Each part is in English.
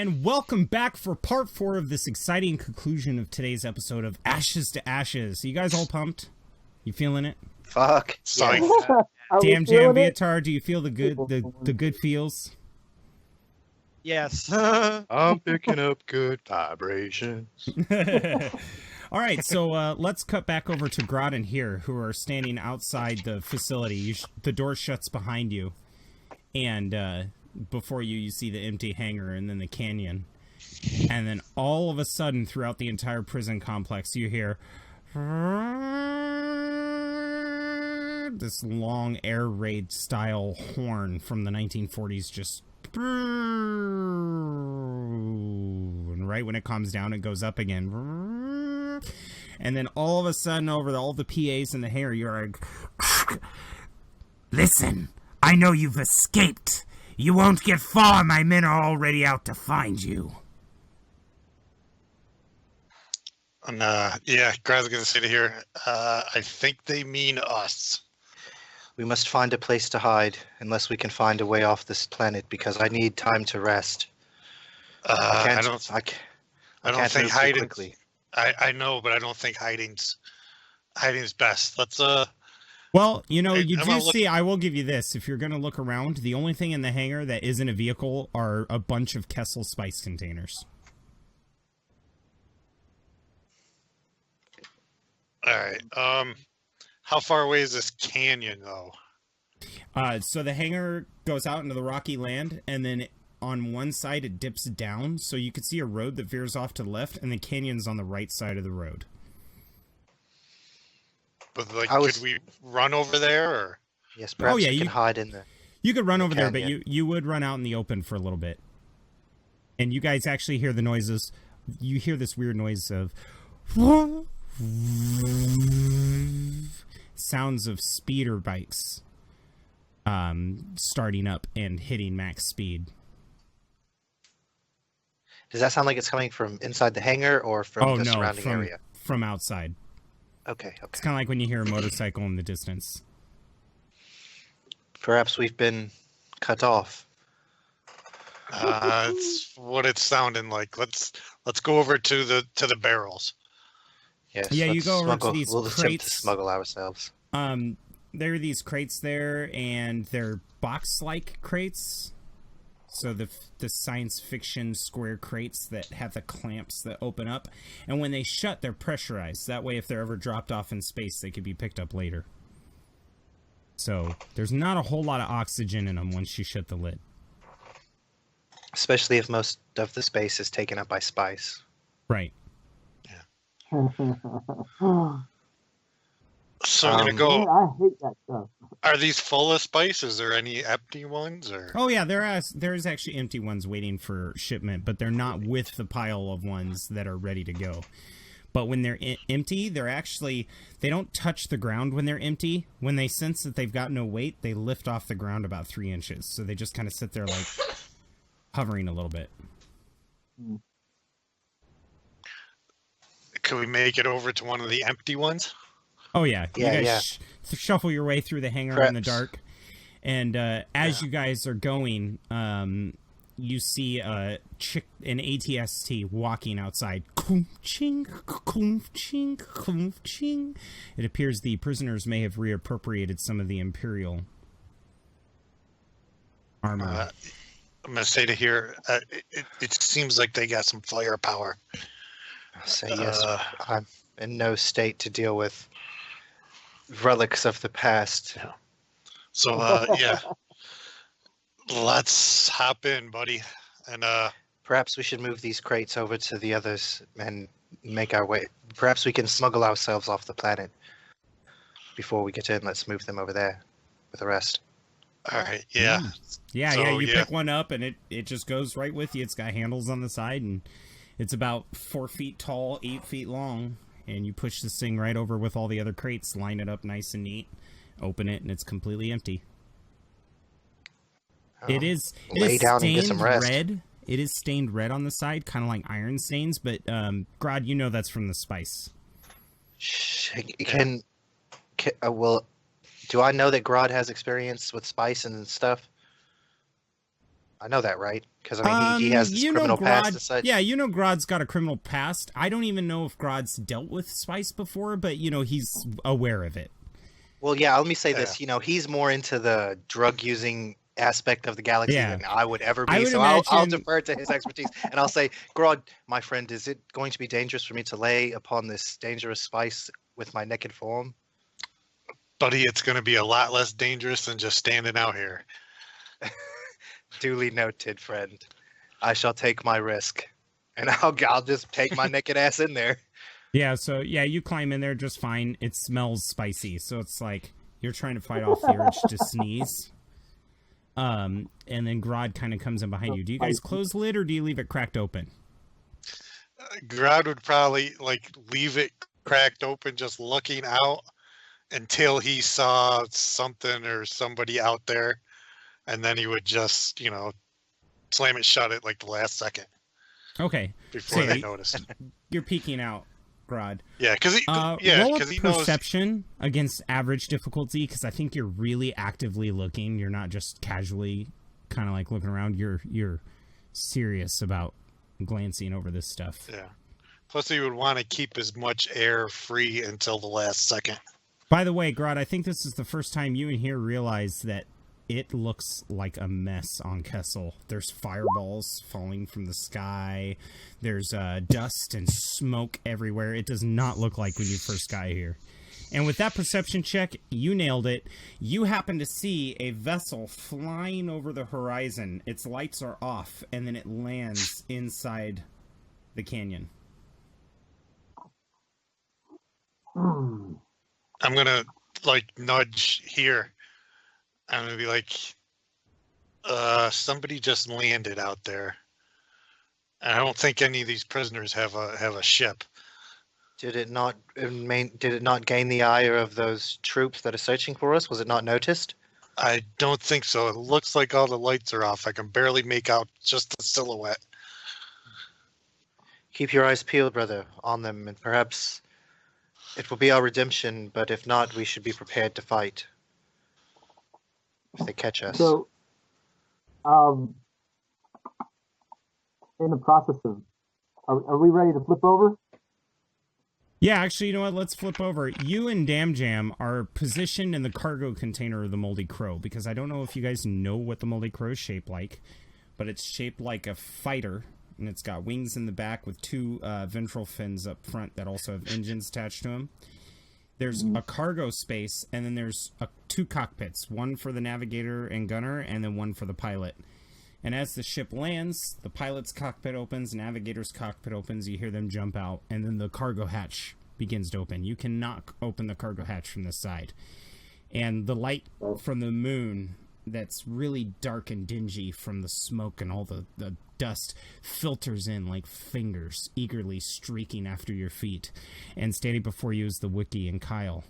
And welcome back for part 4 of this exciting conclusion of today's episode of Ashes to Ashes. You guys all pumped? You feeling it? Fuck. Sorry. Damjam, Vi'itar, do you feel the good feels? Yes. I'm picking up good vibrations. All right, so let's cut back over to Grod and Hir, who are standing outside the facility. The door shuts behind you, and before you see the empty hangar and then the canyon. And then all of a sudden, throughout the entire prison complex, you hear this long air raid style horn from the 1940s just... And right when it calms down, it goes up again. And then all of a sudden, over all the PAs in the hangar, you're like, "Listen, I know you've escaped. You won't get far. My men are already out to find you." And Grad's gonna say to here, I think they mean us. We must find a place to hide, unless we can find a way off this planet, because I need time to rest. I don't think hiding quickly. I know, but I don't think hiding's best. Let's Well, you know, you do see, I will give you this. If you're going to look around, the only thing in the hangar that isn't a vehicle are a bunch of Kessel spice containers. all right. How far away is this canyon, though? So the hangar goes out into the rocky land, and then on one side it dips down, so you could see a road that veers off to the left, and the canyon's on the right side of the road. But could we run over there? Or? Yes, perhaps you can hide in there. You could run over there, but you would run out in the open for a little bit. And you guys actually hear the noises. You hear this weird noise of... sounds of speeder bikes starting up and hitting max speed. Does that sound like it's coming from inside the hangar or from the surrounding area? From outside. Okay. It's kind of like when you hear a motorcycle in the distance. Perhaps we've been cut off. It's what it's sounding like. Let's go over to the barrels. Yes. Yeah, you go over to these we'll crates. attempt to smuggle ourselves. There are these crates there, and they're box-like crates. So the science fiction square crates that have the clamps that open up. And when they shut, they're pressurized. That way, if they're ever dropped off in space, they could be picked up later. So there's not a whole lot of oxygen in them once you shut the lid. Especially if most of the space is taken up by spice. Right. So I'm gonna go. I hate that stuff. Are these full of spice? Is there any empty ones? Or Oh yeah, there's actually empty ones waiting for shipment, but they're not with the pile of ones that are ready to go. But when they're empty, they don't touch the ground when they're empty. When they sense that they've got no weight, they lift off the ground about 3 inches. So they just kind of sit there like hovering a little bit. Could we make it over to one of the empty ones? Oh yeah, you guys shuffle your way through the hangar in the dark, and as you guys are going, you see an ATST walking outside. Ching, ching, ching. It appears the prisoners may have reappropriated some of the Imperial armor. I'm gonna say to here, it seems like they got some firepower. I'll say yes. I'm in no state to deal with relics of the past. So let's hop in, buddy, and perhaps we should move these crates over to the others and make our way. Perhaps we can smuggle ourselves off the planet before we get in. Let's move them over there with the rest. All right. Yeah. You pick one up and it just goes right with you. It's got handles on the side and it's about 4 feet tall, 8 feet long. And you push this thing right over with all the other crates, line it up nice and neat, open it, and it's completely empty. It is stained red. It is stained red on the side, kind of like iron stains, but Grod, you know that's from the spice. Do I know that Grod has experience with spice and stuff? I know that, right? Because I mean, he has this criminal past and such. Yeah, Grod's got a criminal past. I don't even know if Grod's dealt with spice before, but he's aware of it. Well, yeah. Let me say this. He's more into the drug using aspect of the galaxy than I would ever be. So I'll defer to his expertise, and I'll say, Grod, my friend, is it going to be dangerous for me to lay upon this dangerous spice with my naked form? Buddy, it's going to be a lot less dangerous than just standing out here. Duly noted, friend. I shall take my risk, and I'll just take my naked ass in there. Yeah, so you climb in there just fine. It smells spicy, so it's like you're trying to fight off the urge to sneeze. And then Grod kind of comes in behind you. Do you guys close the lid or do you leave it cracked open? Grod would probably leave it cracked open, just looking out until he saw something or somebody out there. And then he would just, slam it shut at the last second. Okay. Before they noticed. You're peeking out, Grod. Yeah, because he roll he perception against average difficulty, because I think you're really actively looking. You're not just casually kind of looking around. You're serious about glancing over this stuff. Yeah. Plus, he would want to keep as much air free until the last second. By the way, Grod, I think this is the first time you and Hir realize that it looks like a mess on Kessel. There's fireballs falling from the sky. There's dust and smoke everywhere. It does not look like when you first got here. And with that perception check, you nailed it. You happen to see a vessel flying over the horizon. Its lights are off, and then it lands inside the canyon. I'm going to, nudge here. I'm going to be like, somebody just landed out there. I don't think any of these prisoners have a ship. Did it not gain the ire of those troops that are searching for us? Was it not noticed? I don't think so. It looks like all the lights are off. I can barely make out just the silhouette. Keep your eyes peeled, brother, on them, and perhaps it will be our redemption, but if not, we should be prepared to fight if they catch us. So, in the process of, are we ready to flip over? Yeah, actually, you know what? Let's flip over. You and Damjam are positioned in the cargo container of the Moldy Crow, because I don't know if you guys know what the Moldy Crow is shaped like, but it's shaped like a fighter, and it's got wings in the back with two ventral fins up front that also have engines attached to them. There's a cargo space, and then there's two cockpits, one for the navigator and gunner, and then one for the pilot. And as the ship lands, the pilot's cockpit opens, navigator's cockpit opens, you hear them jump out, and then the cargo hatch begins to open. You can knock open the cargo hatch from the side. And the light from the moon that's really dark and dingy from the smoke and all the dust filters in like fingers, eagerly streaking after your feet. And standing before you is the Wookiee and Kyle.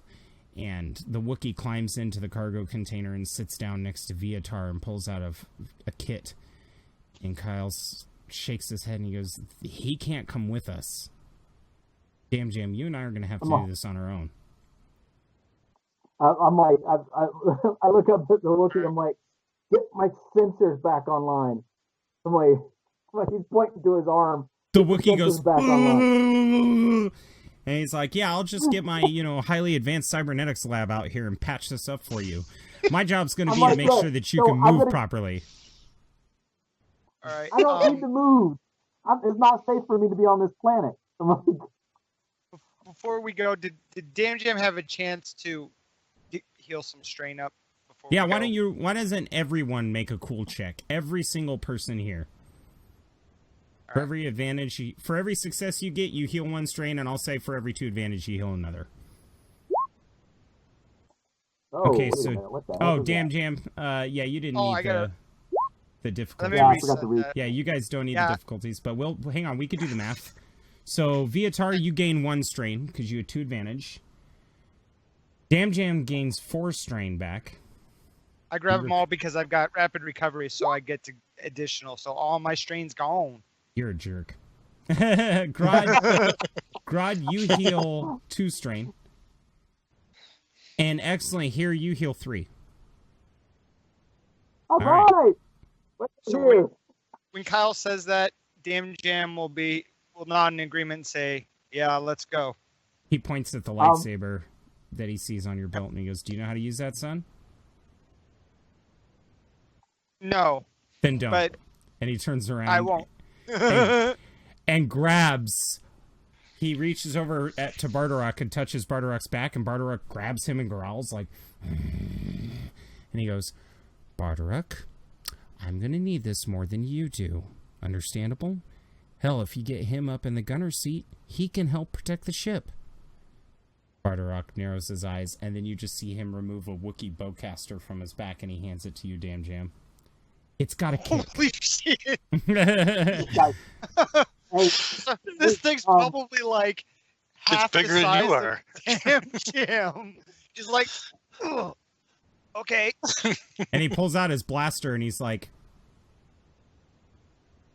And the Wookiee climbs into the cargo container and sits down next to Vi'itar and pulls out a kit. And Kyle shakes his head and he goes, he can't come with us. Damjam, you and I are going to have to do this on our own. I'm like, I look up at the Wookiee, I'm like, get my sensors back online. I'm like he's pointing to his arm. The Wookiee goes, back online. And he's like, yeah, I'll just get my, highly advanced cybernetics lab out here and patch this up for you. My job's going to be to make sure that you can move properly. All right. I don't need to move. It's not safe for me to be on this planet. I'm like, before we go, did Damjam have a chance to heal some strain up? Yeah, why doesn't everyone make a cool check? Every single person here. For every success you get, you heal one strain, and I'll say for every 2 advantage, you heal another. Okay, so Damjam, yeah, you didn't need the difficulties. Yeah, I forgot to read. Yeah, you guys don't need the difficulties, but hang on, we could do the math. So Vi'itar, you gain 1 strain because you had 2 advantage. Damjam gains 4 strain back. I grab them all because I've got rapid recovery, so I get to additional. So all my strain's gone. You're a jerk. Grod, you heal 2 strain. And excellent, here you heal 3. All right. So when Kyle says that, Damjam will nod in agreement and say, "Yeah, let's go." He points at the lightsaber that he sees on your belt, and he goes, "Do you know how to use that, son?" No. Then don't. But and he turns around. I won't. and grabs. He reaches over to Bardorak and touches Bardorak's back, and Bardorak grabs him and growls like, and he goes, "Bardorak, I'm gonna need this more than you do. Understandable? Hell, if you get him up in the gunner seat, he can help protect the ship." Bardorak narrows his eyes, and then you just see him remove a Wookiee bowcaster from his back, and he hands it to you, Damjam. It's got a kick. Holy shit! This thing's probably like half bigger the size than you are. Damjam. Just like, ugh. Okay. And he pulls out his blaster, and he's like,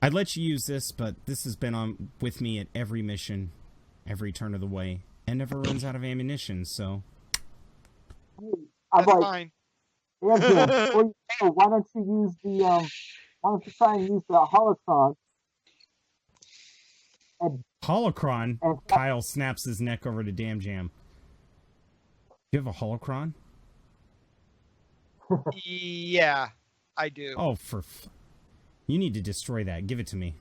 "I'd let you use this, but this has been on with me at every mission, every turn of the way, and never runs out of ammunition, so..." That's fine. Yeah, why don't you use the why don't you try and use the holocron? Holocron? Kyle snaps his neck over to Damjam. You have a holocron? Yeah, I do. Oh, you need to destroy that. Give it to me.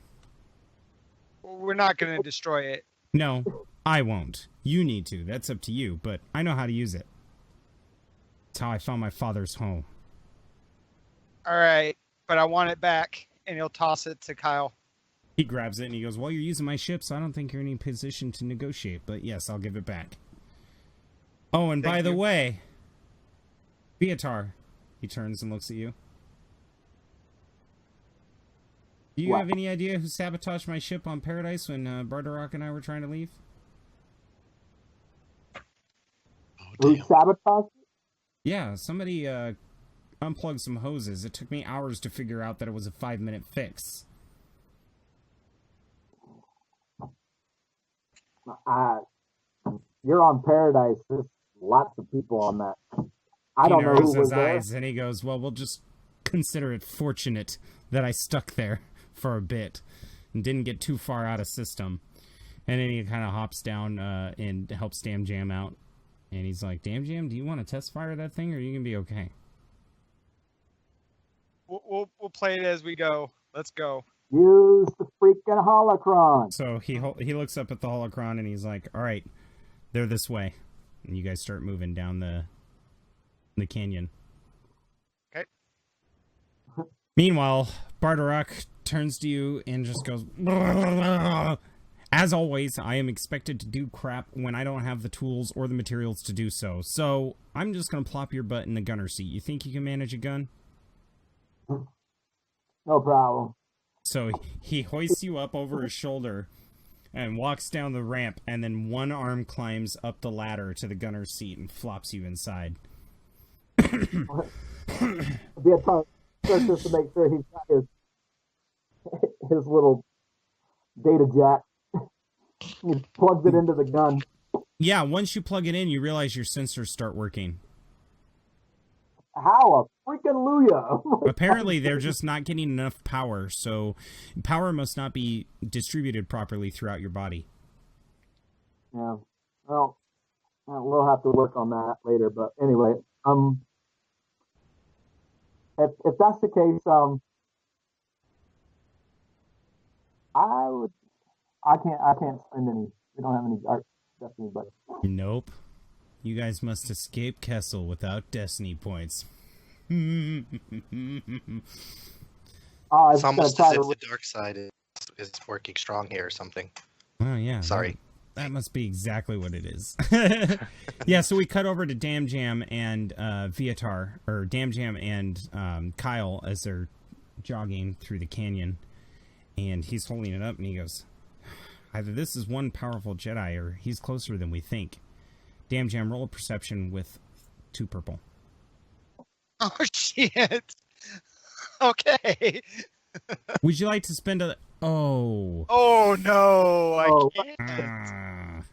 We're not going to destroy it. No, I won't. You need to. That's up to you, but I know how to use it. It's how I found my father's home. All right, but I want it back, and he'll toss it to Kyle. He grabs it, and he goes, "Well, you're using my ship, so I don't think you're in any position to negotiate, but yes, I'll give it back." Oh, and by the way, Vi'itar. He turns and looks at you. Do you have any idea who sabotaged my ship on Paradise when Bardorak and I were trying to leave? Who sabotaged it? Yeah, somebody unplugged some hoses. It took me hours to figure out that it was a 5-minute fix. You're on Paradise. There's lots of people on that. I don't know who was there. Eyes, and he goes, "Well, we'll just consider it fortunate that I stuck there for a bit and didn't get too far out of system." And then he kind of hops down and helps Damjam out. And he's like, "Damjam, do you want to test fire that thing, or are you going to be okay?" We'll play it as we go. Let's go. Use the freaking holocron. So he looks up at the holocron, and he's like, "All right, they're this way." And you guys start moving down the canyon. Okay. Meanwhile, Bardorak turns to you and just goes, "As always, I am expected to do crap when I don't have the tools or the materials to do so. So I'm just going to plop your butt in the gunner seat. You think you can manage a gun?" No problem. So he hoists you up over his shoulder and walks down the ramp, and then one arm climbs up the ladder to the gunner's seat and flops you inside. Just to make sure he's got his little data jack. He plugs it into the gun. Yeah, once you plug it in, you realize your sensors start working. How a freaking Luya! Apparently, they're just not getting enough power, so power must not be distributed properly throughout your body. Yeah. Well, we'll have to work on that later. But anyway, if that's the case, I can't spend any. We don't have any destiny, but nope. You guys must escape Kessel without destiny points. It's almost as if the dark side is working strong here or something. Oh, yeah. Sorry. That must be exactly what it is. Yeah, so we cut over to Damjam and Vi'itar, or Damjam and Kyle as they're jogging through the canyon. And he's holding it up and he goes, "Either this is one powerful Jedi or he's closer than we think. Damjam, roll a perception with 2 purple." Oh, shit. Okay. Would you like to spend a... Oh. Oh, no. I can't.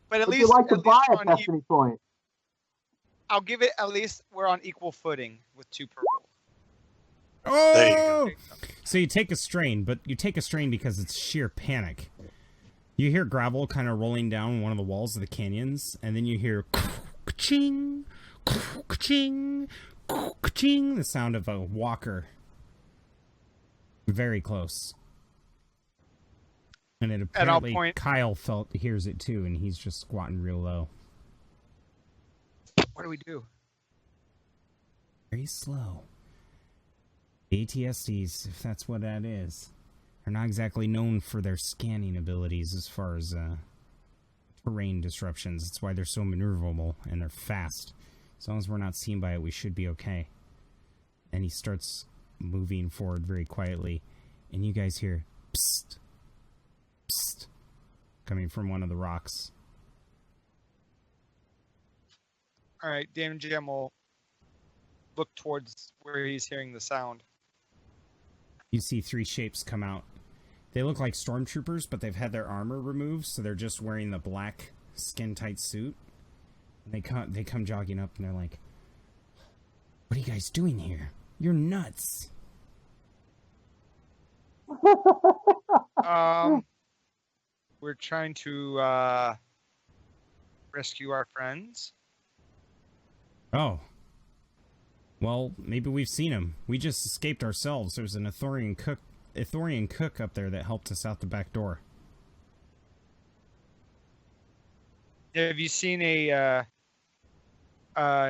But at would least... you like to buy we're a destiny point? I'll give it, at least we're on equal footing with 2 purple. Oh! There you go. So you take a strain, but you take a strain because it's sheer panic. You hear gravel kind of rolling down one of the walls of the canyons, and then you hear ka-ching, ka-ching, ka-ching, the sound of a walker. Very close. And it apparently Kyle hears it too, and he's just squatting real low. What do we do? Very slow. ATSTs, if that's what that is, are not exactly known for their scanning abilities as far as terrain disruptions. That's why they're so maneuverable and they're fast. As long as we're not seen by it, we should be okay. And he starts moving forward very quietly, and you guys hear psst, psst, coming from one of the rocks. All right, Damjam will look towards where he's hearing the sound. You see 3 shapes come out. They look like stormtroopers, but they've had their armor removed, so they're just wearing the black skin-tight suit. And they come jogging up, and they're like, "What are you guys doing here? You're nuts." We're trying to rescue our friends. Oh. Well, maybe we've seen him. We just escaped ourselves. There's an Ithorian cook up there that helped us out the back door. Have you seen a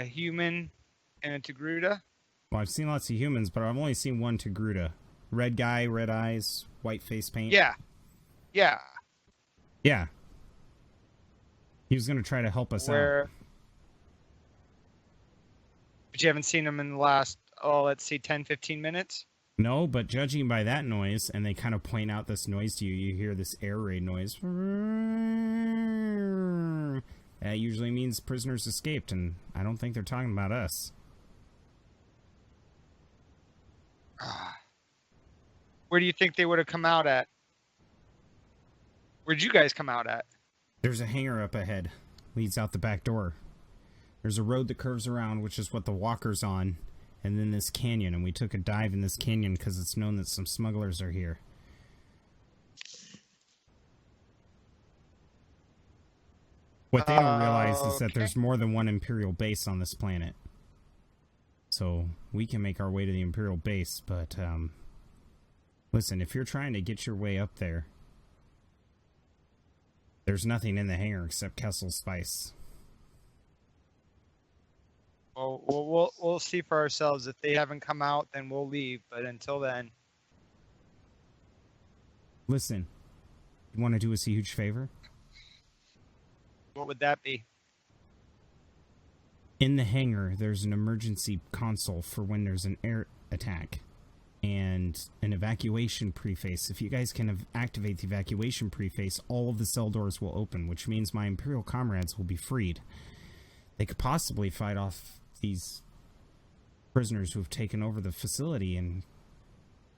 human and a Togruta? Well, I've seen lots of humans, but I've only seen one Togruta. Red guy, red eyes, white face paint. Yeah. Yeah. Yeah. He was going to try to help us out. But you haven't seen him in the last, let's see, 10, 15 minutes? No, but judging by that noise, and they kind of point out this noise to you, you hear this air raid noise. That usually means prisoners escaped, and I don't think they're talking about us. Where do you think they would have come out at? Where'd you guys come out at? There's a hangar up ahead. Leads out the back door. There's a road that curves around, which is what the walker's on, and then this canyon, and we took a dive in this canyon because it's known that some smugglers are here. What they don't realize is that there's more than one Imperial base on this planet. So we can make our way to the Imperial base, but listen, if you're trying to get your way up there, there's nothing in the hangar except Kessel Spice. Well, we'll see for ourselves. If they haven't come out, then we'll leave. But until then... Listen, you want to do us a huge favor? What would that be? In the hangar, there's an emergency console for when there's an air attack. And an evacuation preface. If you guys can activate the evacuation preface, all of the cell doors will open, which means my Imperial comrades will be freed. They could possibly fight off these prisoners who have taken over the facility and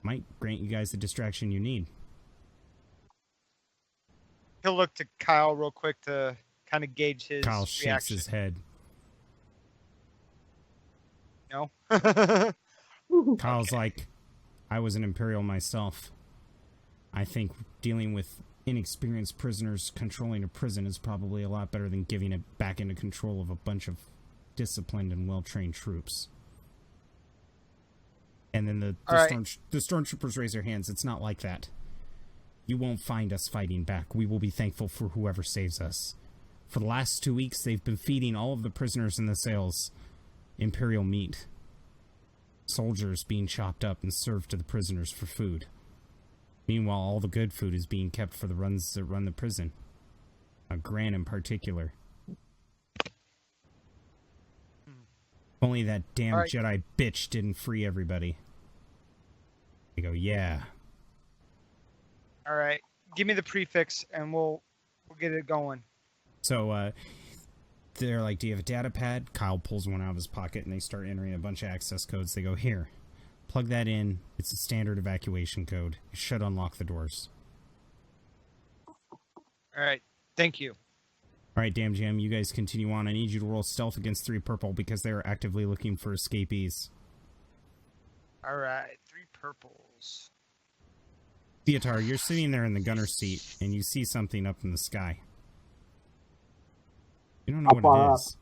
might grant you guys the distraction you need. He'll look to Kyle real quick to kind of gauge his Kyle shakes reaction. his head. No? Kyle's like, I was an Imperial myself. I think dealing with inexperienced prisoners controlling a prison is probably a lot better than giving it back into control of a bunch of disciplined and well-trained troops. And then the stormtroopers raise their hands. It's not like that. You won't find us fighting back. We will be thankful for whoever saves us. For the last 2 weeks, they've been feeding all of the prisoners in the cells Imperial meat. Soldiers being chopped up and served to the prisoners for food. Meanwhile, all the good food is being kept for the runs that run the prison. Gran in particular. Only that damn Jedi bitch didn't free everybody. They go, yeah. All right. Give me the prefix and we'll get it going. So, they're like, do you have a data pad? Kyle pulls one out of his pocket and they start entering a bunch of access codes. They go, here. Plug that in. It's a standard evacuation code. It should unlock the doors. All right. Thank you. All right, Damjam, you guys continue on. I need you to roll stealth against 3 purple because they are actively looking for escapees. All right, 3 purples. Vi'itar, you're sitting there in the gunner seat, and you see something up in the sky. You don't know what it is.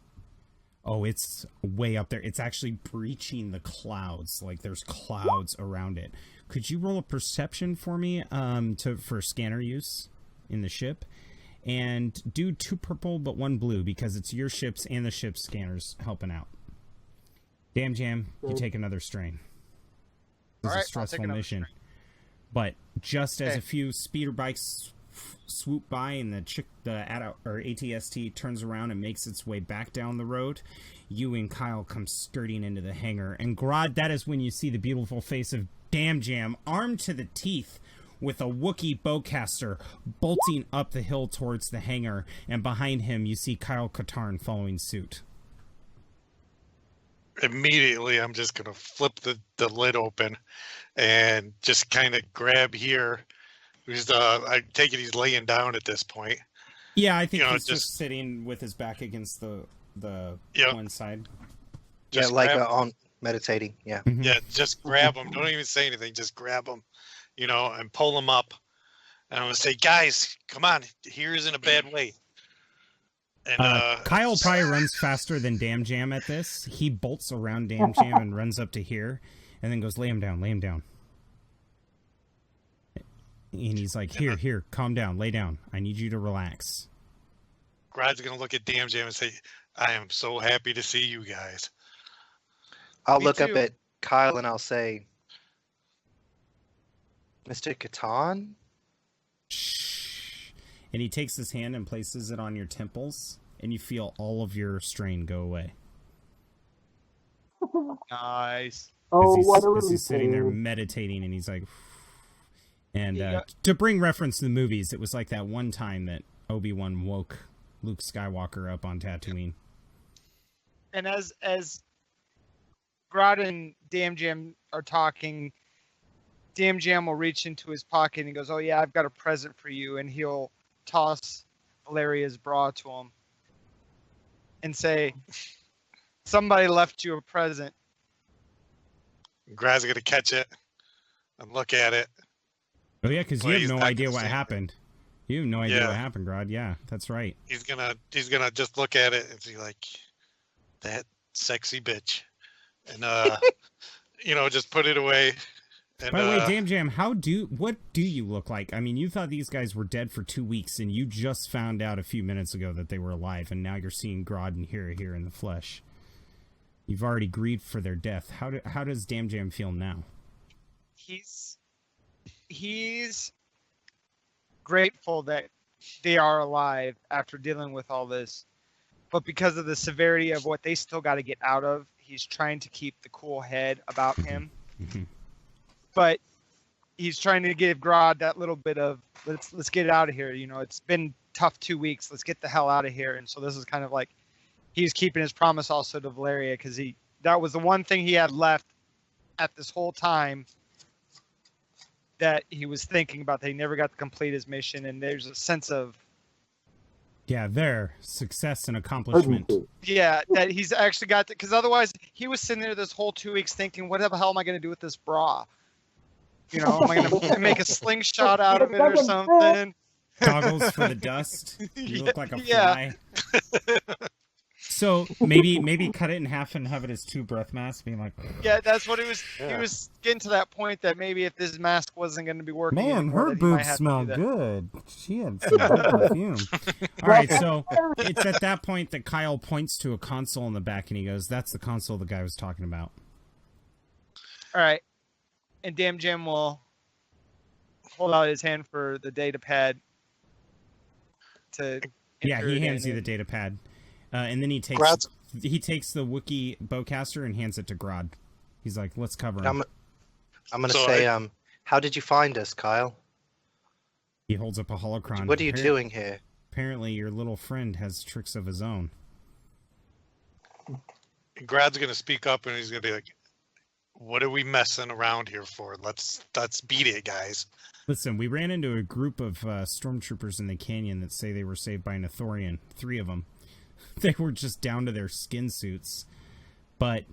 Oh, it's way up there. It's actually breaching the clouds. Like, there's clouds around it. Could you roll a perception for me for scanner use in the ship? And do 2 purple but 1 blue, because it's your ships and the ship's scanners helping out. Damjam, you take another strain. It's a stressful mission. But just as a few speeder bikes swoop by and the ATST turns around and makes its way back down the road, you and Kyle come skirting into the hangar. And Grod, that is when you see the beautiful face of Damjam, armed to the teeth with a Wookiee bowcaster, bolting up the hill towards the hangar. And behind him, you see Kyle Katarn following suit. Immediately, I'm just going to flip the lid open and just kind of grab Hir. I take it he's laying down at this point. Yeah, I think he's just sitting with his back against the one side. Just on meditating. Yeah. Mm-hmm. Yeah, just grab him. Don't even say anything. Just grab him, and pull him up. And I'm going to say, guys, come on. Hir's in a bad way. And Kyle probably runs faster than Damjam at this. He bolts around Damjam and runs up to Hir and then goes, lay him down. And he's like, here, calm down, lay down. I need you to relax. Grod's going to look at Damjam and say, I am so happy to see you guys. I'll look up at Kyle and I'll say, Mr. Katarn? Shh. And he takes his hand and places it on your temples, and you feel all of your strain go away. Nice. As he's sitting there meditating, and he's like... And to bring reference to the movies, it was like that one time that Obi-Wan woke Luke Skywalker up on Tatooine. And as Grod and Damjam are talking, Damjam will reach into his pocket and he goes, oh yeah, I've got a present for you. And he'll toss Valeria's bra to him and say, somebody left you a present. Grod's going to catch it and look at it. Oh yeah, because you have no idea what happened. You have no idea what happened, Grod. Yeah, that's right. He's gonna just look at it and be like, that sexy bitch, and just put it away. And, by the way, Damjam, what do you look like? I mean, you thought these guys were dead for 2 weeks, and you just found out a few minutes ago that they were alive, and now you're seeing Grod and Hir here in the flesh. You've already grieved for their death. How does Damjam feel now? He's grateful that they are alive after dealing with all this, but because of the severity of what they still got to get out of, he's trying to keep the cool head about him. Mm-hmm. But he's trying to give Grod that little bit of let's get it out of here. It's been tough 2 weeks. Let's get the hell out of here. And so this is kind of like he's keeping his promise also to Valeria, because that was the one thing he had left at this whole time that he was thinking about, that he never got to complete his mission. And there's a sense of success and accomplishment. Yeah, that he's actually got because otherwise he was sitting there this whole 2 weeks thinking, what the hell am I going to do with this bra? Am I going to make a slingshot out of it or something? Goggles for the dust. You look like a fly. So maybe cut it in half and have it as 2 breath masks, being like. Yeah, that's what it was. Yeah. He was getting to that point that maybe if this mask wasn't going to be working. Man, her boobs smell good. She had some good perfume. All right, so it's at that point that Kyle points to a console in the back and he goes, "That's the console the guy was talking about." All right, and Damjam will hold out his hand for the data pad. He hands you the data pad. And then he takes the Wookiee bowcaster and hands it to Grod. He's like, "Let's cover him." I'm going to say, how did you find us, Kyle? He holds up a holocron. What are you doing here? Apparently, your little friend has tricks of his own. Grod's going to speak up and he's going to be like, "What are we messing around here for? Let's beat it, guys." Listen, we ran into a group of stormtroopers in the canyon that say they were saved by an Ithorian. 3 of them. They were just down to their skin suits, but...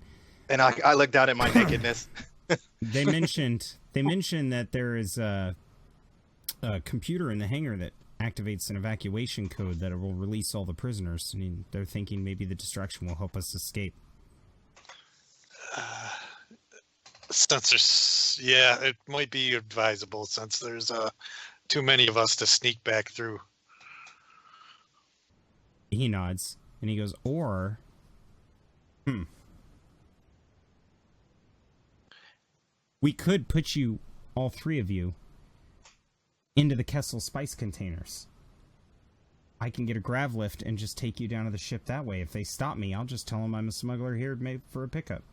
And I looked down at my nakedness. They mentioned that there is a computer in the hangar that activates an evacuation code that will release all the prisoners. I mean, they're thinking maybe the distraction will help us escape. Since there's, yeah, it might be advisable since there's too many of us to sneak back through. He nods and he goes, or, we could put you, all three of you, into the Kessel spice containers. I can get a grav lift and just take you down to the ship that way. If they stop me, I'll just tell them I'm a smuggler here made for a pickup.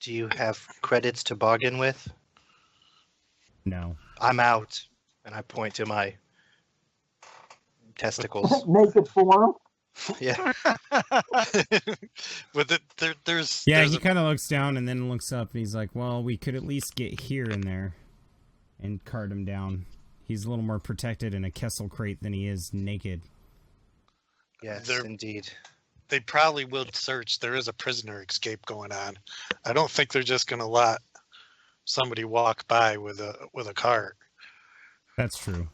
Do you have credits to bargain with? No. I'm out. And I point to my testicles. Naked form. Yeah. With it, there's Yeah, there's he kind of looks down and then looks up and he's like, well, we could at least get here in there and cart him down. He's a little more protected in a Kessel crate than he is naked. Yes, indeed. They probably will search. There is a prisoner escape going on. I don't think they're just going to let somebody walk by with a cart. That's true.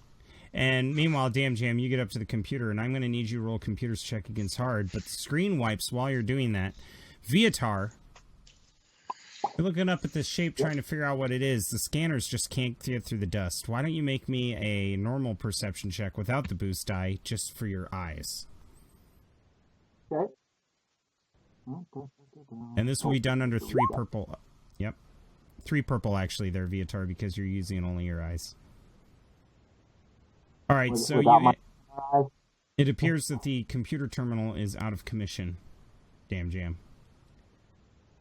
And meanwhile, Damjam, you get up to the computer, and I'm going to need you to roll computer's check against hard, but the screen wipes while you're doing that. Vi'itar, you're looking up at this shape trying to figure out what it is. The scanners just can't get through the dust. Why don't you make me a normal perception check without the boost die, just for your eyes? Okay. And this will be done under 3 purple. Yep. 3 purple, actually, there, Vi'itar, because you're using only your eyes. All right, so it appears that the computer terminal is out of commission, Damjam.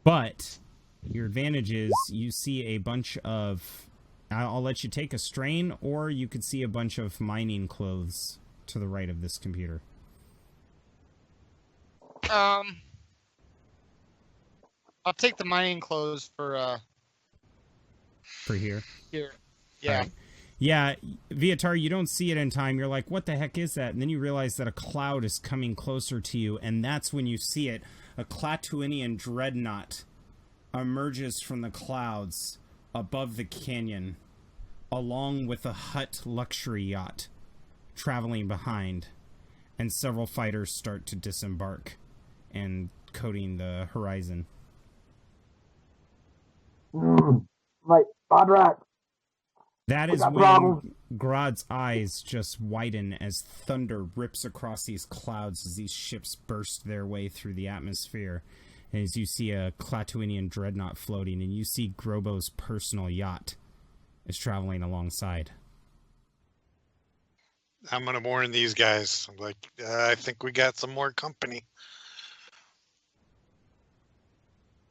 But your advantage is you see a bunch of... I'll let you take a strain, or you could see a bunch of mining clothes to the right of this computer. I'll take the mining clothes for here. Here. Yeah. Right. Yeah, Vi'itar, you don't see it in time. You're like, what the heck is that? And then you realize that a cloud is coming closer to you, and that's when you see it. A Clatuinian dreadnought emerges from the clouds above the canyon, along with a Hutt luxury yacht traveling behind, and several fighters start to disembark and coating the horizon. Right, Bodrak. That is when Grod's eyes just widen as thunder rips across these clouds as these ships burst their way through the atmosphere. And as you see a Clatuinian dreadnought floating, and you see Grobo's personal yacht is traveling alongside. I'm going to warn these guys. I'm like, I think we got some more company.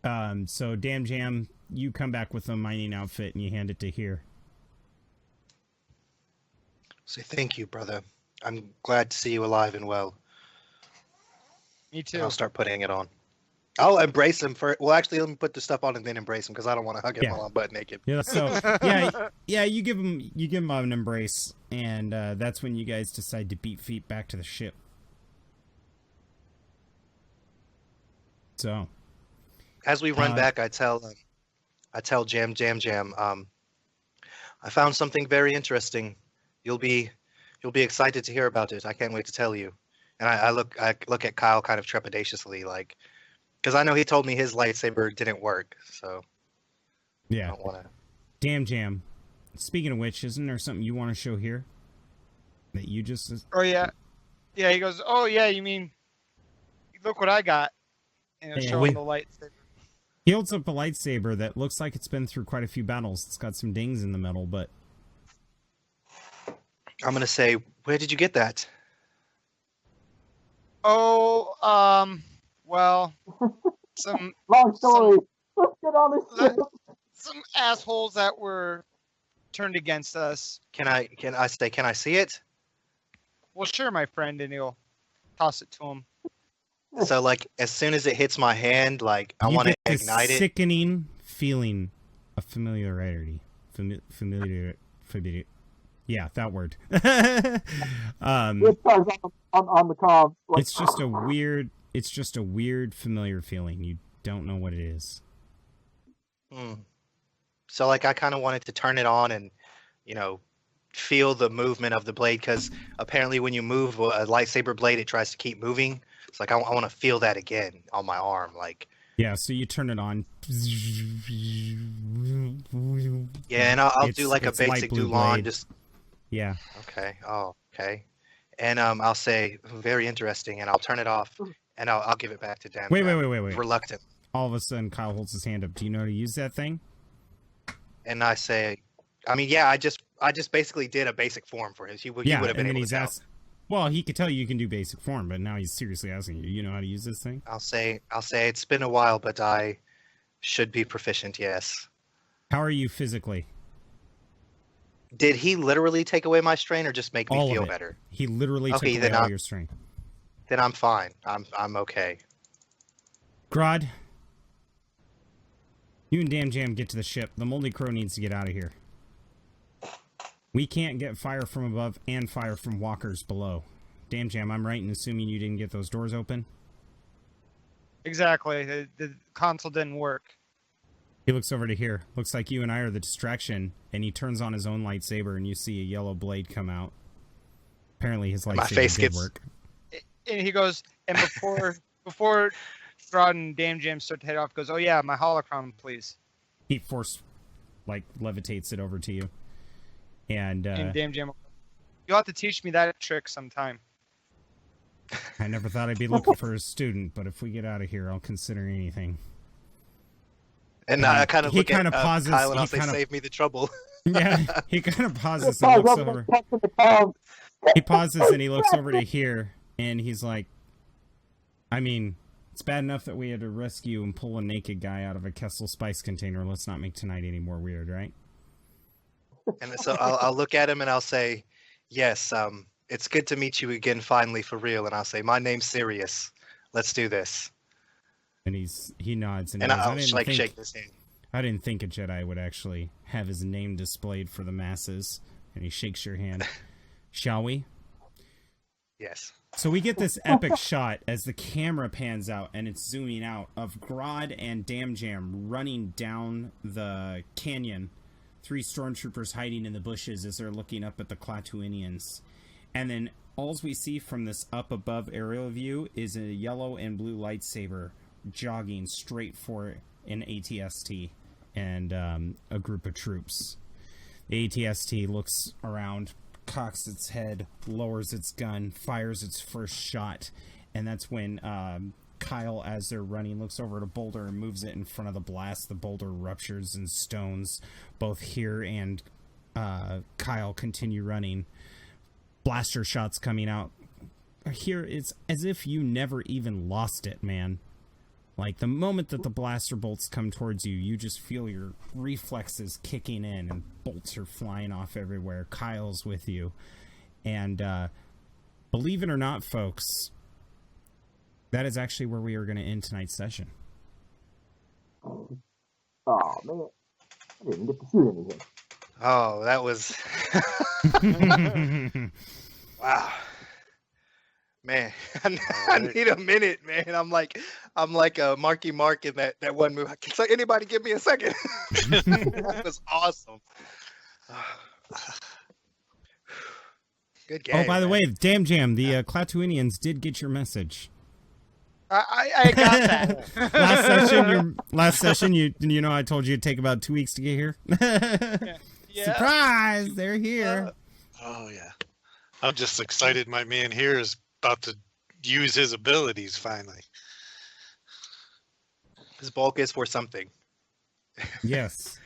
So, Damjam, you come back with a mining outfit and you hand it to Hir. Say thank you, brother. I'm glad to see you alive and well. Me too. And I'll start putting it on. I'll embrace him for. Well, actually, let me put the stuff on and then embrace him because I don't want to hug him while I'm butt naked. Yeah. So yeah. You give him an embrace, and that's when you guys decide to beat feet back to the ship. So, as we run back, I tell Jam. I found something very interesting. You'll be excited to hear about it. I can't wait to tell you. And I look at Kyle kind of trepidatiously, like, because I know he told me his lightsaber didn't work. So yeah, I don't want to. Damjam. Speaking of which, isn't there something you want to show here? That you just? Oh yeah, yeah. He goes, oh yeah. You mean, look what I got, and he'll show him the lightsaber. He holds up a lightsaber that looks like it's been through quite a few battles. It's got some dings in the metal, but. I'm going to say, where did you get that? Oh, well, some... Long story. Let's get on this ship. Some assholes that were turned against us. Can I see it? Well, sure, my friend, and he'll toss it to him. So, like, as soon as it hits my hand, like, I want to ignite it. Sickening feeling of familiarity. Familiar. Yeah, that word. It says on the comms. Like, it's just a weird familiar feeling. You don't know what it is. Hmm. So like I kind of wanted to turn it on and, you know, feel the movement of the blade because apparently when you move a lightsaber blade, it tries to keep moving. It's like I want to feel that again on my arm, like. Yeah, so you turn it on. Yeah, and I'll do like a basic Dulon, just. Yeah. Okay. Oh, okay. And I'll say very interesting, and I'll turn it off, and I'll give it back to Dan. Wait. Reluctant. All of a sudden, Kyle holds his hand up. Do you know how to use that thing? And I say, I mean, yeah, I just basically did a basic form for him. He would have been and then able to tell. Well, he could tell you can do basic form, but now he's seriously asking you. You know how to use this thing? I'll say it's been a while, but I should be proficient. Yes. How are you physically? Did he literally take away my strain, or just make me feel better? He literally took away all your strain. Then I'm fine. I'm okay. Grod, you and Damjam get to the ship. The Moldy Crow needs to get out of here. We can't get fire from above and fire from walkers below. Damjam, I'm right in assuming you didn't get those doors open? Exactly. The console didn't work. He looks over to here. Looks like you and I are the distraction, and he turns on his own lightsaber, and you see a yellow blade come out. Apparently his lightsaber did work. And he goes, and before Grod and Damjam start to head off, goes, oh yeah, my holocron, please. He levitates it over to you. And Damjam, you'll have to teach me that trick sometime. I never thought I'd be looking for a student, but if we get out of here, I'll consider anything. And I kind of look at pauses, Kyle and I'll say, save me the trouble. Yeah, he kind of pauses and looks over. He pauses and he looks over to here, and he's like, I mean, it's bad enough that we had to rescue and pull a naked guy out of a Kessel spice container. Let's not make tonight any more weird, right? And so I'll look at him and I'll say, yes, it's good to meet you again finally for real. And I'll say, my name's Sirius. Let's do this. And he nods and I'll shake his hand. I didn't think a Jedi would actually have his name displayed for the masses. And he shakes your hand. Shall we? Yes. So we get this epic shot as the camera pans out and it's zooming out of Grod and Damjam running down the canyon. 3 stormtroopers hiding in the bushes as they're looking up at the Klatooinians. And then all we see from this up above aerial view is a yellow and blue lightsaber jogging straight for an ATST and a group of troops. The ATST looks around, cocks its head, lowers its gun, fires its first shot, and that's when Kyle, as they're running, looks over at a boulder and moves it in front of the blast. The boulder ruptures and stones. Both Hir and Kyle continue running. Blaster shots coming out. Here, it's as if you never even lost it, man. Like, the moment that the blaster bolts come towards you, you just feel your reflexes kicking in and bolts are flying off everywhere. Kyle's with you. And believe it or not, folks, that is actually where we are going to end tonight's session. Oh, man. I didn't get to shoot anything. Oh, that was... Wow. Man, I need a minute, man. I'm like a Marky Mark in that one movie. Can anybody give me a second? That was awesome. Good game. Oh, by the way, Damjam, the Klatooinians did get your message. I got that. Last session, you know, I told you it'd take about 2 weeks to get here. Yeah. Surprise! They're here. Oh yeah, I'm just excited. My man here is about to use his abilities finally. His bulk is for something. Yes.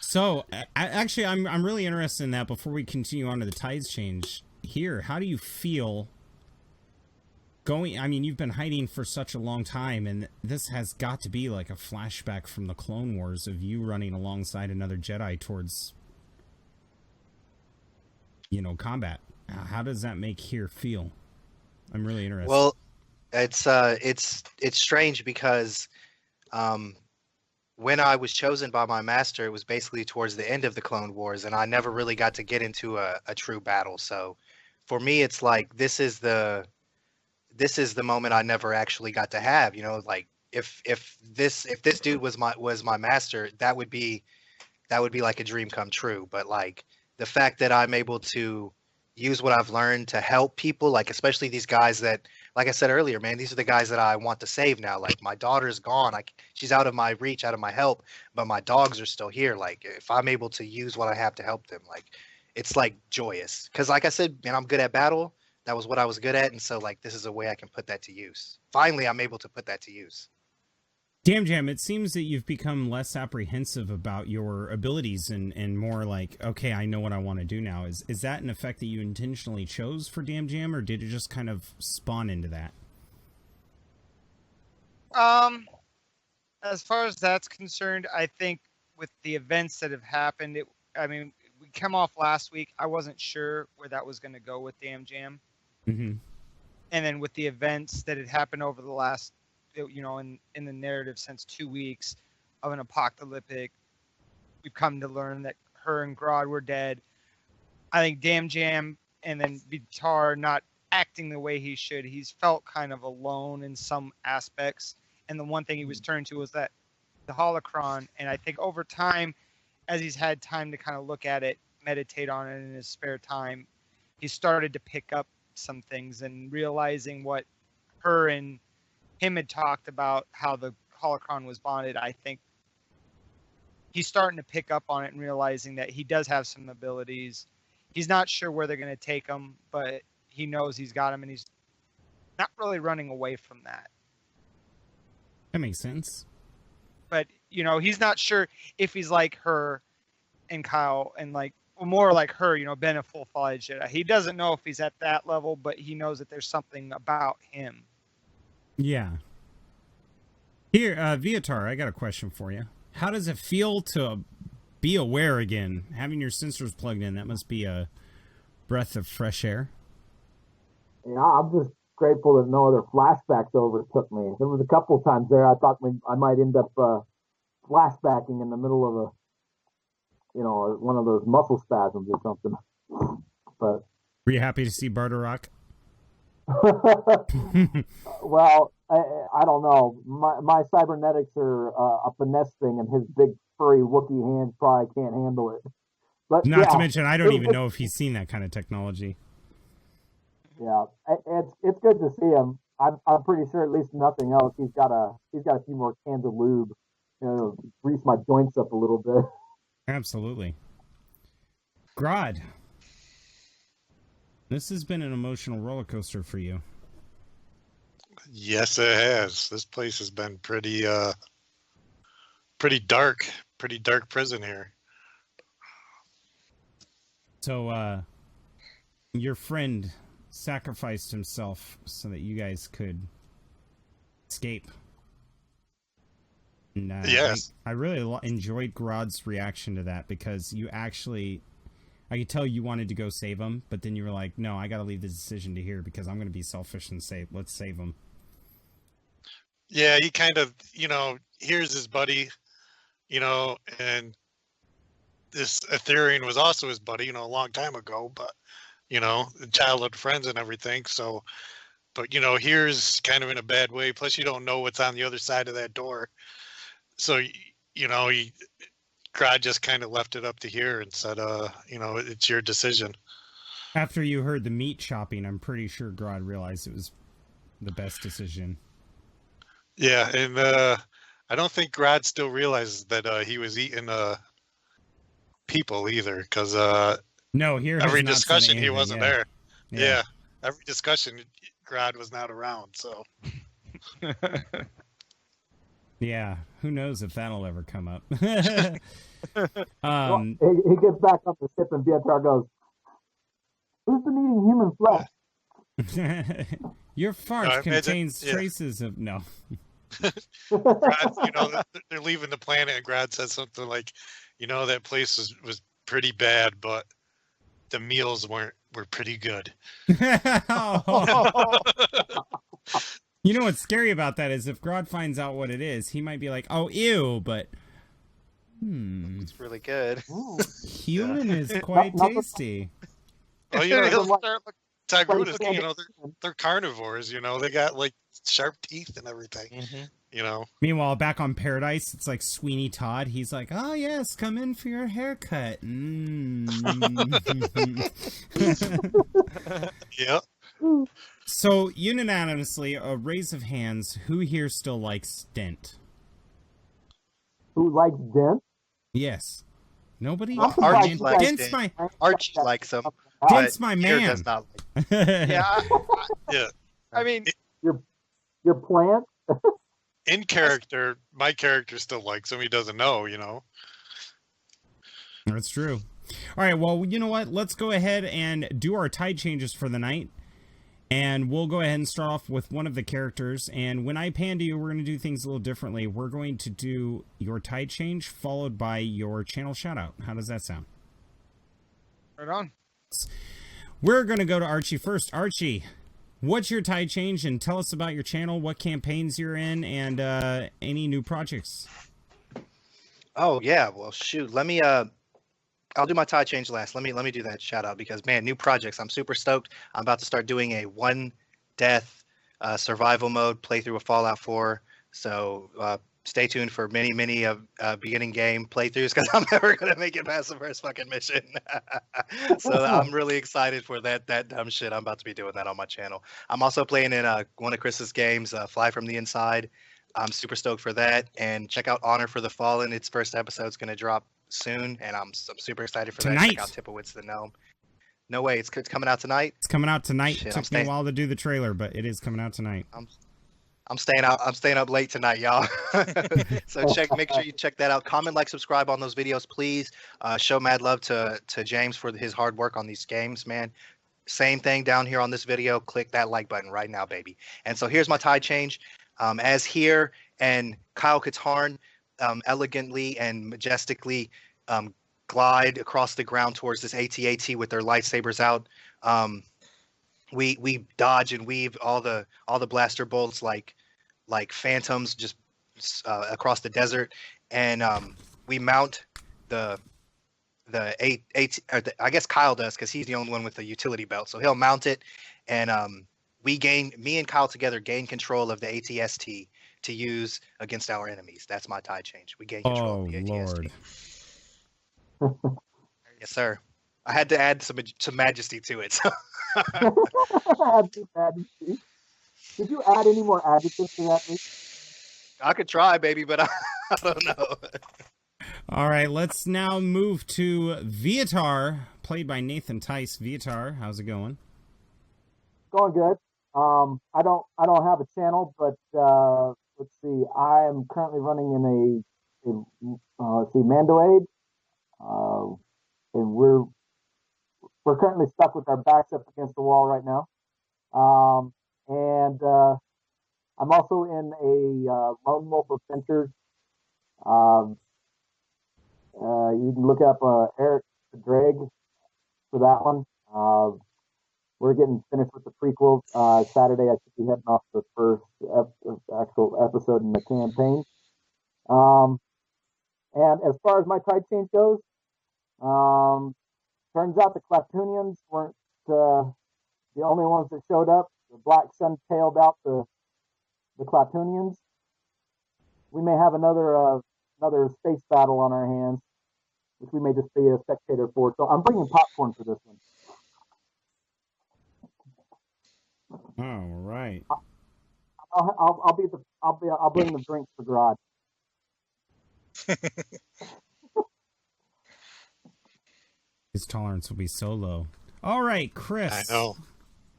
So, I'm really interested in that. Before we continue on to the tides change here, how do you feel going? I mean, you've been hiding for such a long time, and this has got to be like a flashback from the Clone Wars of you running alongside another Jedi towards, combat. How does that make Hir feel? I'm really interested. Well, it's strange because when I was chosen by my master, it was basically towards the end of the Clone Wars, and I never really got to get into a true battle. So for me, it's like this is the moment I never actually got to have. Like if this dude was my master, that would be like a dream come true. But like the fact that I'm able to use what I've learned to help people, like especially these guys that, like I said earlier, man, these are the guys that I want to save now. Like my daughter's gone, she's out of my reach, out of my help, but my dogs are still here. Like if I'm able to use what I have to help them, like it's like joyous. Because like I said, man, I'm good at battle. That was what I was good at, and so like this is a way I can put that to use. Finally, I'm able to put that to use. Damjam, it seems that you've become less apprehensive about your abilities and more like, okay, I know what I want to do now. Is that an effect that you intentionally chose for Damjam, or did it just kind of spawn into that? As far as that's concerned, I think with the events that have happened, we come off last week. I wasn't sure where that was going to go with Damjam. Mm-hmm. And then with the events that had happened over the last, in the narrative since 2 weeks of an apocalyptic, we've come to learn that Hir and Grod were dead. I think Damjam and then Vi'itar not acting the way he should. He's felt kind of alone in some aspects. And the one thing he was turned to was that the holocron. And I think over time, as he's had time to kind of look at it, meditate on it in his spare time, he started to pick up some things and realizing what her and him had talked about, how the holocron was bonded. I think he's starting to pick up on it and realizing that he does have some abilities. He's not sure where they're going to take him, but he knows he's got him, and he's not really running away from that. That makes sense. But, he's not sure if he's like her and Kyle and more like her, been a full-fledged Jedi. He doesn't know if he's at that level, but he knows that there's something about him. Yeah. Here, Vi'itar, I got a question for you. How does it feel to be aware again? Having your sensors plugged in, that must be a breath of fresh air. Yeah, I'm just grateful that no other flashbacks overtook me. There was a couple of times there I thought I might end up flashbacking in the middle of one of those muscle spasms or something. But were you happy to see Bardorak? Well, I don't know. My cybernetics are a finesse thing, and his big furry Wookiee hands probably can't handle it. But not to mention, I don't even know if he's seen that kind of technology. Yeah, it's good to see him. I'm pretty sure, at least nothing else, he's got a few more cans of lube, grease my joints up a little bit. Absolutely. Grod, this has been an emotional roller coaster for you. Yes, it has. This place has been pretty dark prison here. So, your friend sacrificed himself so that you guys could escape. And, yes. I really enjoyed Grod's reaction to that, because you actually, I could tell you wanted to go save him, but then you were like, no, I got to leave this decision to here because I'm going to be selfish and say, let's save him. Yeah, he kind of, here's his buddy, and this Etherean was also his buddy, a long time ago, but, childhood friends and everything. So, but, here's kind of in a bad way. Plus, you don't know what's on the other side of that door. So, Grod just kind of left it up to here and said, it's your decision. After you heard the meat chopping, I'm pretty sure Grod realized it was the best decision. Yeah, and I don't think Grod still realizes that he was eating people either, because no, here every discussion he wasn't there. Yeah, every discussion Grod was not around. So yeah, who knows if that'll ever come up. He gets back up the ship and Vi'itar goes, "Who's been eating human flesh?" Your farts contains traces of no. Grod, they're leaving the planet, and Grod says something like, that place was pretty bad, but the meals were pretty good. You know what's scary about that is if Grod finds out what it is, he might be like, "Oh, ew," but it's really good. Human is quite tasty. Well, he'll start Tagruda's, they're carnivores, they got like sharp teeth and everything. Mm-hmm. Meanwhile, back on Paradise, it's like Sweeney Todd. He's like, "Oh yes, come in for your haircut." Yep. So unanimously, a raise of hands. Who here still likes Dent? Who likes Dent? Yes. Nobody. Well, Archie likes Dent's my Archie likes him. Dent's my Hir man. does not like Yeah. Yeah. I mean, Your plant? In character, my character still likes him. He doesn't know, That's true. All right, well, you know what? Let's go ahead and do our tide changes for the night. And we'll go ahead and start off with one of the characters. And when I pan to you, we're going to do things a little differently. We're going to do your tide change followed by your channel shout-out. How does that sound? right on. We're going to go to Archie first. Archie, what's your tide change? And tell us about your channel, what campaigns you're in, and any new projects. Oh yeah, well shoot. Let me I'll do my tide change last. Let me do that shout out because man, new projects. I'm super stoked. I'm about to start doing a one death survival mode playthrough of Fallout 4. So stay tuned for many beginning game playthroughs because I'm never gonna make it past the first fucking mission. So I'm really excited for that dumb shit. I'm about to be doing that on my channel. I'm also playing in one of Chris's games, Fly from the Inside. I'm super stoked for that. And check out Honor for the Fallen. Its first episode's gonna drop soon, and I'm super excited for Tonight. that. Check out Tipowitz the Gnome. No way, it's coming out tonight. It's coming out tonight. Shit, Took me a while to do the trailer, but it is coming out tonight. I'm staying up late tonight, y'all. So make sure you check that out. Comment, like, subscribe on those videos, please. Show mad love to James for his hard work on these games, man. Same thing down here on this video. Click that like button right now, baby. And so here's my tide change. As Hir and Kyle Katarn elegantly and majestically glide across the ground towards this AT-AT with their lightsabers out. We dodge and weave all the blaster bolts like phantoms just across the desert, and we mount the I guess Kyle does because he's the only one with the utility belt, so he'll mount it, and me and Kyle together gain control of the ATST to use against our enemies. That's my tide change. We gain control of the ATST. Lord. Yes, sir. I had to add some majesty to it. So. Add some majesty. Did you add any more adjectives to that? I could try, baby, but I don't know. All right, let's now move to Vi'itar, played by Nathan Tice. Vi'itar, how's it going? Going good. I don't have a channel, but let's see. I am currently running in a Mandoade, and we're currently stuck with our backs up against the wall right now. And I'm also in a Lone Wolf Adventures. You can look up Eric Drake for that one. We're getting finished with the prequel. Saturday, I should be heading off the first actual episode in the campaign. And as far as my tide change goes, turns out the Claptunians weren't the only ones that showed up. The Black Sun tailed out the Claptunians. We may have another space battle on our hands, which we may just be a spectator for. So I'm bringing popcorn for this one. All right. I'll bring the drinks for Grod. His tolerance will be so low. All right, Chris. I know.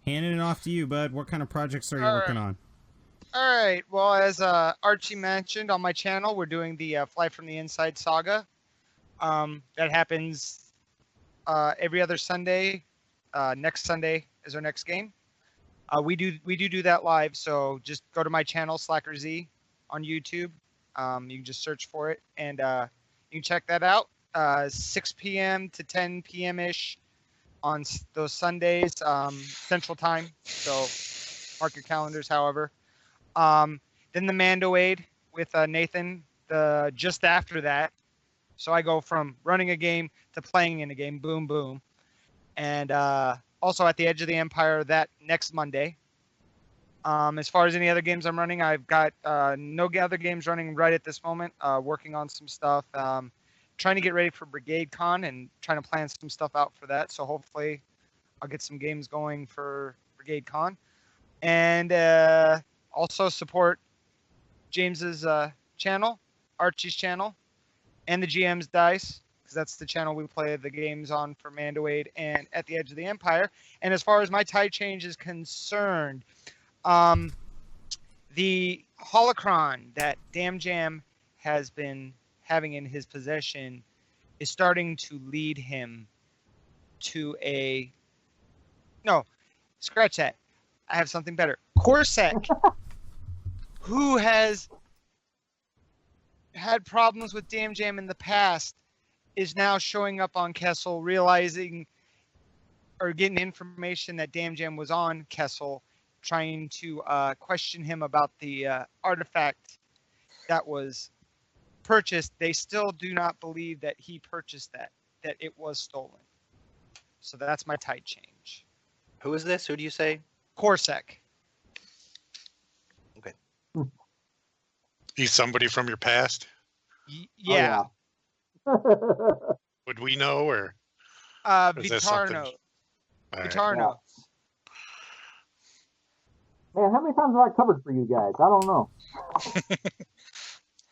Handing it off to you, bud. What kind of projects are you working on? All right. Well, as Archie mentioned on my channel, we're doing the Fly from the Inside saga. That happens every other Sunday. Next Sunday is our next game. We do that live, so just go to my channel, SlackerZ, on YouTube. You can just search for it, and you can check that out. 6 p.m. to 10 p.m.-ish on those Sundays, Central Time. So mark your calendars, however. Then the Mandoade with Nathan just after that. So I go from running a game to playing in a game. Boom, boom. And also at the Edge of the Empire that next Monday. As far as any other games I'm running, I've got no other games running right at this moment. Working on some stuff. Trying to get ready for Brigade Con and trying to plan some stuff out for that. So hopefully I'll get some games going for Brigade Con. And also support James's channel, Archie's channel, and the GM's Dice, because that's the channel we play the games on for Mandoade and At the Edge of the Empire. And as far as my tide change is concerned, the holocron that Damjam has been having in his possession is starting to lead him to a... No, scratch that. I have something better. Corsac, who has had problems with Damjam in the past, is now showing up on Kessel, realizing or getting information that Damjam was on Kessel, trying to question him about the artifact that was purchased. They still do not believe that he purchased that it was stolen. So that's my tide change. Who is this? Who do you say? Corsac. Okay. He's somebody from your past? Yeah. Would we know, or? Vi'itar knows. Vi'itar knows. Man, how many times have I covered for you guys? I don't know.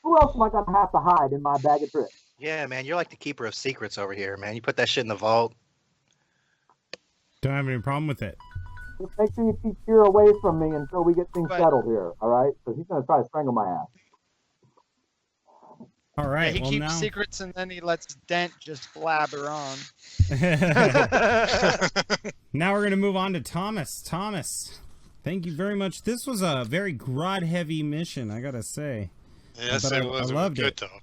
Who else am I going to have to hide in my bag of tricks? Yeah, man, you're like the keeper of secrets over here, man. You put that shit in the vault. Don't have any problem with it. Just make sure you keep Fear away from me until we get things settled here, all right? Because he's going to try to strangle my ass. All right. Yeah, he keeps secrets and then he lets Dent just blabber on. Now we're going to move on to Thomas. Thomas, thank you very much. This was a very Grod-heavy mission, I got to say. Yes, it was. I loved it. Though.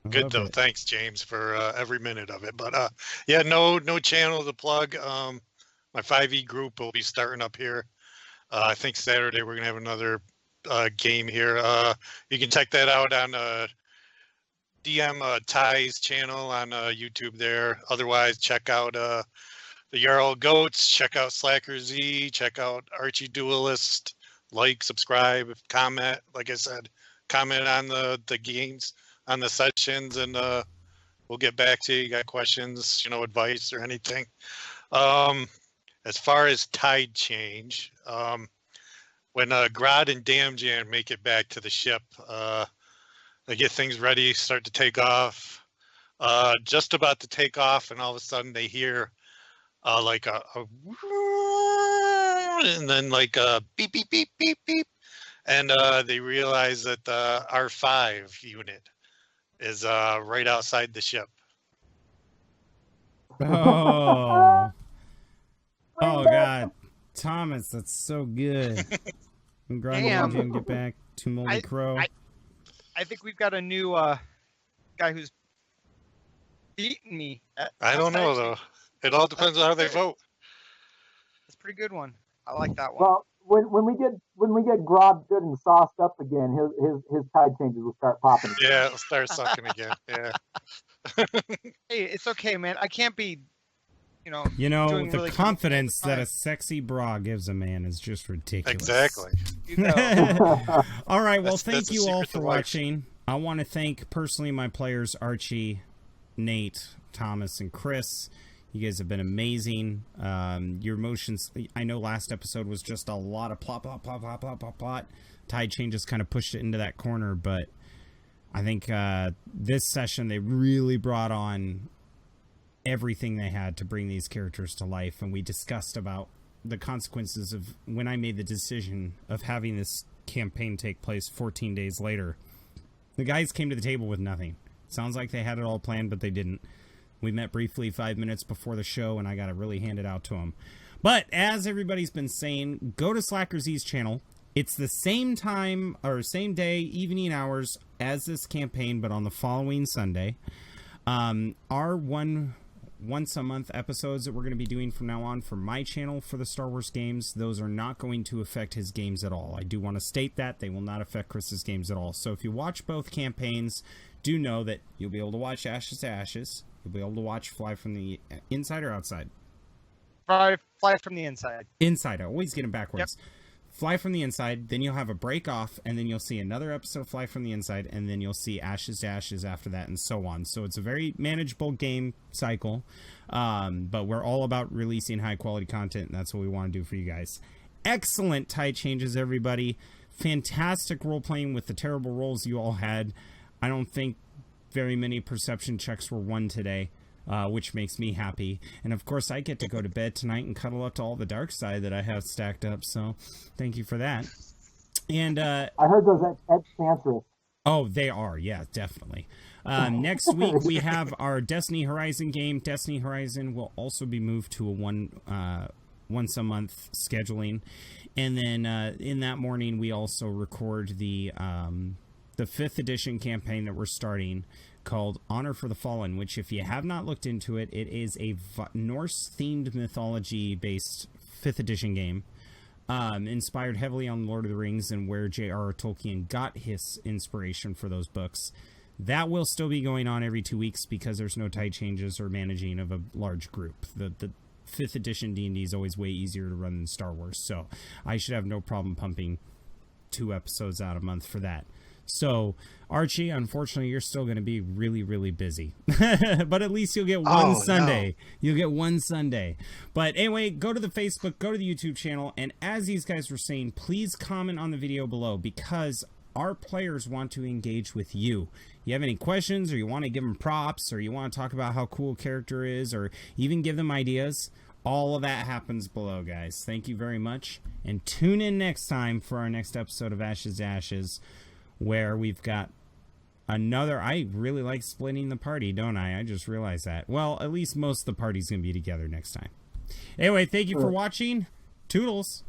Good though. Thanks, James, for every minute of it. But yeah, no channel to plug. My 5e group will be starting up here. I think Saturday we're gonna have another game here. You can check that out on DM Ty's channel on YouTube there. Otherwise, check out the Jarl Goats. Check out Slacker Z. Check out Archie Duelist. Like, subscribe, comment. Like I said, comment on the games, on the sessions, and we'll get back to you. You got questions, advice or anything. As far as tide change, when Grod and Damjam make it back to the ship, they get things ready, start to take off. Just about to take off, and all of a sudden they hear like a and then like a beep, beep, beep, beep, beep. And they realize that the R5 unit is right outside the ship. Oh. Oh, God. Thomas, that's so good. And Grinding Jim get back to Moldy Crow. I think we've got a new guy who's beaten me. I don't know, though. It all depends on how they vote. That's a pretty good one. I like that one. Well, when we get Grod good and sauced up again, his tide changes will start popping. Yeah, it'll start sucking again. Yeah. Hey, it's okay, man. I can't be, the really confidence that a sexy bra gives a man is just ridiculous. Exactly. All right. Well, thank you all for watching. I want to thank personally my players, Archie, Nate, Thomas, and Chris. You guys have been amazing. Your emotions, I know last episode was just a lot of plot, plot, plot, plot, plot, plot, plot. Tide changes kind of pushed it into that corner, but I think this session they really brought on everything they had to bring these characters to life, and we discussed about the consequences of when I made the decision of having this campaign take place 14 days later. The guys came to the table with nothing. Sounds like they had it all planned, but they didn't. We met briefly 5 minutes before the show, and I got to really hand it out to them. But as everybody's been saying, go to Slacker Z's channel. It's the same time, or same day, evening hours as this campaign, but on the following Sunday. Our once a month episodes that we're going to be doing from now on for my channel for the Star Wars games, those are not going to affect his games at all. I do want to state that they will not affect Chris's games at all. So if you watch both campaigns, do know that you'll be able to watch Ashes to Ashes. You'll be able to watch Fly from the Inside or Outside? Fly from the Inside. Inside. I always get them backwards. Yep. Fly from the Inside, then you'll have a break off, and then you'll see another episode of Fly from the Inside, and then you'll see Ashes to Ashes after that, and so on. So it's a very manageable game cycle, but we're all about releasing high-quality content, and that's what we want to do for you guys. Excellent tie changes, everybody. Fantastic role-playing with the terrible rolls you all had. I don't think very many perception checks were won today. Which makes me happy. And of course, I get to go to bed tonight and cuddle up to all the dark side that I have stacked up. So thank you for that. And I heard those cancerous. Oh, they are. Yeah, definitely. Next week, we have our Destiny Horizon game. Destiny Horizon will also be moved to a once a month scheduling. And then in that morning, we also record the 5th edition campaign that we're starting, called Honor for the Fallen, which, if you have not looked into it, it is a Norse-themed mythology-based 5th edition game, inspired heavily on Lord of the Rings and where J.R.R. Tolkien got his inspiration for those books. That will still be going on every 2 weeks because there's no tie changes or managing of a large group. The 5th edition D&D is always way easier to run than Star Wars, so I should have no problem pumping 2 episodes out a month for that. So, Archie, unfortunately, you're still going to be really, really busy. But at least you'll get one Sunday. No. You'll get one Sunday. But anyway, go to the Facebook, go to the YouTube channel, and as these guys were saying, please comment on the video below because our players want to engage with you. You have any questions, or you want to give them props, or you want to talk about how cool a character is, or even give them ideas, all of that happens below, guys. Thank you very much. And tune in next time for our next episode of Ashes to Ashes, where we've got another... I really like splitting the party, don't I? I just realized that. Well, at least most of the party's going to be together next time. Anyway, thank you for watching. Toodles.